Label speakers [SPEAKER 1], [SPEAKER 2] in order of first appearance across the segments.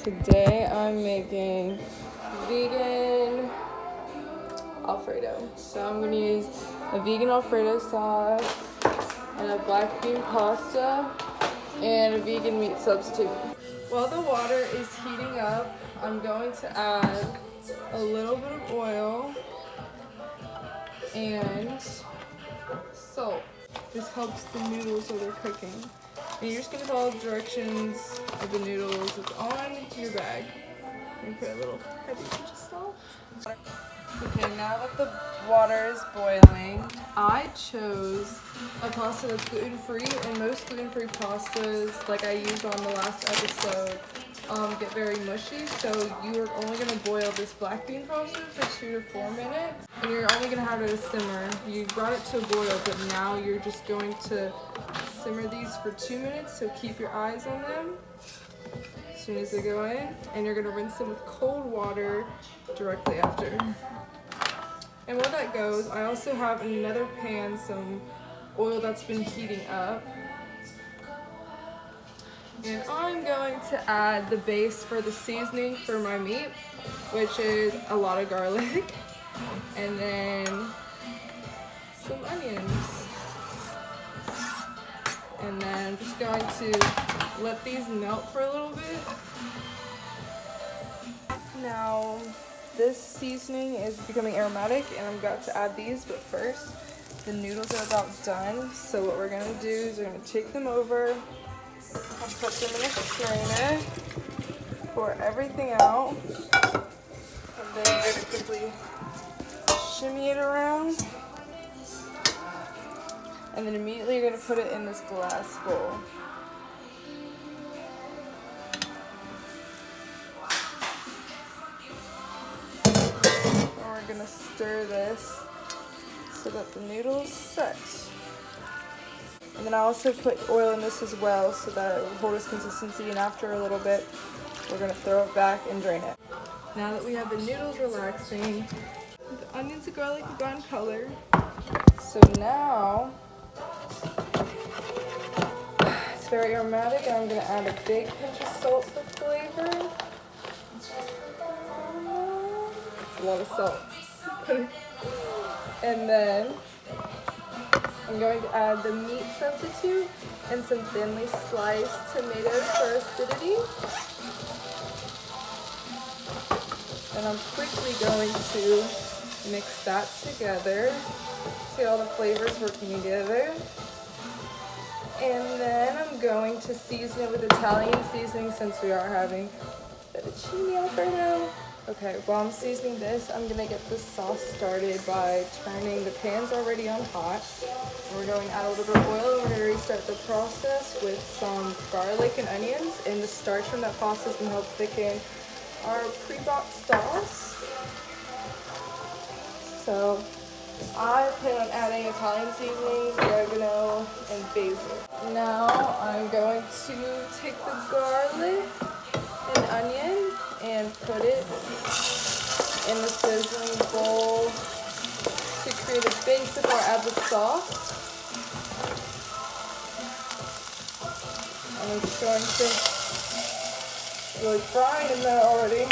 [SPEAKER 1] Today I'm making vegan Alfredo. So I'm going to use a vegan Alfredo sauce and a black bean pasta and a vegan meat substitute. While the water is heating up, I'm going to add a little bit of oil and salt. This helps the noodles while they're cooking. And you're just going to follow the directions of the noodles. It's on your bag. And put a little heavy pinch of salt. Okay, now that the water is boiling, I chose a pasta that's gluten-free, and most gluten-free pastas, like I used on the last episode, get very mushy, so you are only going to boil this black bean pasta for 2 to 4 minutes, and you're only going to have it at a simmer. You brought it to a boil, but now you're just going to simmer these for 2 minutes, so keep your eyes on them as soon as they go in, and you're going to rinse them with cold water directly after. And while that goes, I also have in another pan some oil that's been heating up. And I'm going to add the base for the seasoning for my meat, which is a lot of garlic, and then some onions. And then I'm just going to let these melt for a little bit. Now, this seasoning is becoming aromatic, and I'm about to add these, but first, the noodles are about done. So what we're gonna do is we're gonna take them over and put them in a strainer, pour everything out, and then we're gonna quickly shimmy it around, and then immediately you're gonna put it in this glass bowl. We're gonna stir this so that the noodles set. And then I also put oil in this as well so that it will hold its consistency, and after a little bit we're gonna throw it back and drain it. Now that we have the noodles relaxing, the onions and garlic have gone color. So now it's very aromatic, and I'm gonna add a big pinch of salt for flavor. A lot of salt. And then I'm going to add the meat substitute and some thinly sliced tomatoes for acidity. And I'm quickly going to mix that together. See all the flavors working together. And then I'm going to season it with Italian seasoning since we are having fettuccine Alfredo. Okay, while I'm seasoning this, I'm gonna get the sauce started by turning the pan's already on hot. We're going to add a little bit of oil, and we're gonna restart the process with some garlic and onions, and the starch from that pasta is gonna help thicken our pre-bought sauce. So I plan on adding Italian seasonings, oregano, and basil. Now I'm going to take the garlic and onion and put it in the sizzling bowl to create a base before I add the sauce. And I'm just going to really frying in there already.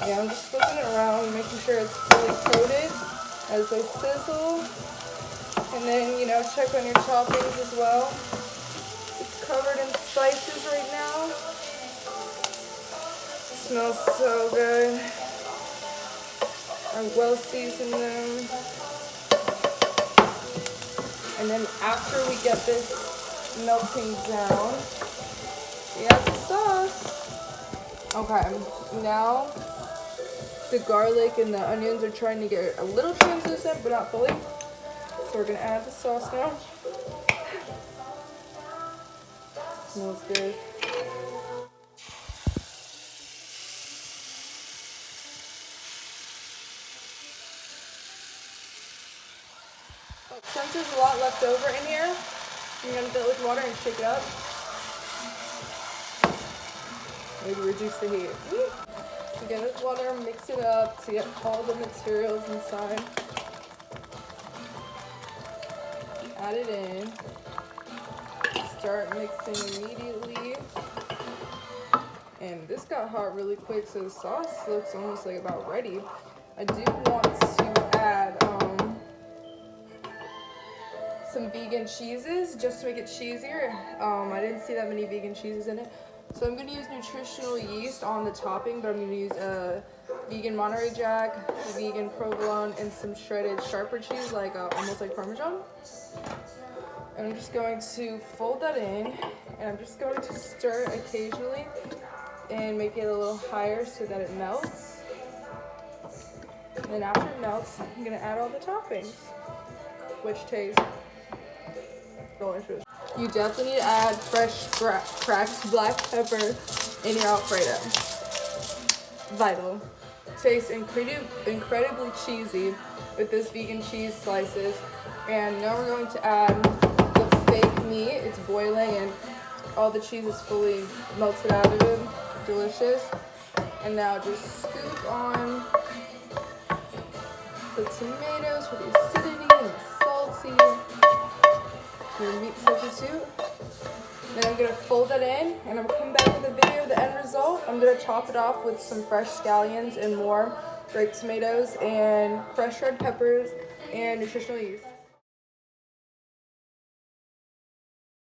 [SPEAKER 1] Yeah, I'm just flipping it around, making sure it's fully coated as they sizzle. And then, check on your toppings as well. It's covered in spices right now. Smells so good. I well seasoned them. And then after we get this melting down, we add the sauce. Okay, now the garlic and the onions are trying to get a little translucent, but not fully. So we're gonna add the sauce now. Smells good. Since there's a lot left over in here, I'm going to fill it with water and shake it up. Maybe reduce the heat. So get with water, mix it up to get all the materials inside. Add it in. Start mixing immediately. And this got hot really quick, so the sauce looks almost like about ready. I do want to add some vegan cheeses just to make it cheesier. I didn't see that many vegan cheeses in it. So I'm going to use nutritional yeast on the topping, but I'm going to use vegan Monterey Jack, vegan provolone, and some shredded sharper cheese, like almost like Parmesan. And I'm just going to fold that in, and I'm just going to stir occasionally and make it a little higher so that it melts. And then after it melts, I'm going to add all the toppings, which taste delicious. You definitely need to add fresh cracked black pepper in your Alfredo. Vital. Tastes incredibly cheesy with this vegan cheese slices. And now we're going to add the fake meat. It's boiling and all the cheese is fully melted out of it. Delicious. And now just scoop on the tomatoes for the acidity and the salty. Your meat substitute. Then I'm going to fold it in, and I'm going to come back with a video of the end result. I'm going to top it off with some fresh scallions and more grape tomatoes and crushed red peppers and nutritional yeast.